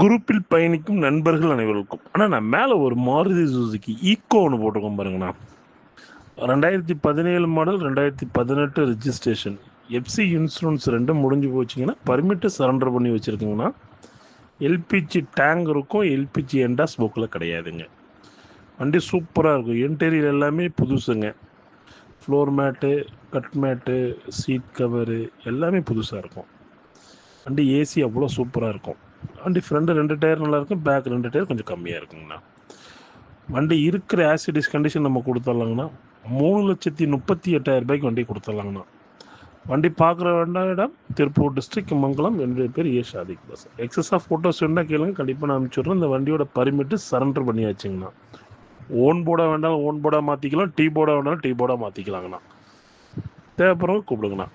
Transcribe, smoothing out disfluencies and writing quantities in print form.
குரூப்பில் பயணிக்கும் நண்பர்கள் அனைவருக்கும். ஆனால் நான் மேலே ஒரு மாருதி சுசுகி ஈக்கோ ஒன்று போட்டிருக்கோம் பாருங்கண்ணா. 2017 மாடல், 2018 ரிஜிஸ்ட்ரேஷன். எஃப்சி இன்சூரன்ஸ் ரெண்டும் முடிஞ்சு போச்சிங்கன்னா பர்மிட்டு சரண்டர் பண்ணி வச்சுருக்கீங்கன்னா எல்பிஜி டேங்க் இருக்கும். எல்பிஜி எண்டாஸ் புக்கில் கிடையாதுங்க. வண்டி சூப்பராக இருக்கும். இன்டீரியர் எல்லாமே புதுசுங்க. Floor mat, cut mat, seat cover எல்லாமே புதுசாக இருக்கும். வண்டி ஏசி அவ்வளோ சூப்பராக இருக்கும். வண்டி ஃப்ரண்ட்டு 2 டயர் நல்லாயிருக்கும், பேக் 2 டயர் கொஞ்சம் கம்மியாக இருக்குங்கண்ணா. வண்டி இருக்கிற ஆசிடிஸ் கண்டிஷன் நம்ம கொடுத்துட்லாங்கண்ணா. 3,38,000 வண்டி கொடுத்துட்லாங்கண்ணா. வண்டி பார்க்குற வேண்டாம் இடம் திருப்பூர் டிஸ்ட்ரிக்ட் மங்கலம். என்னுடைய பேர் ஏ ஷாதிக் பாஸ். எக்ஸஸ் ஆஃப் ஃபோட்டோஸ் வேணால் கேளுங்க, கண்டிப்பாக நான் அனுப்பிச்சுட்றேன். இந்த வண்டியோட பர்மிட்டு சரண்டர் பண்ணியாச்சுங்கண்ணா. ஓன் போர்டாக வேண்டாலும் ஓன் போர்டாக மாற்றிக்கலாம், டீ போர்டாக வேண்டாலும் டீ போர்டாக மாற்றிக்கலாங்கண்ணா. தேவைப்படுறவங்க கூப்பிடுங்கண்ணா.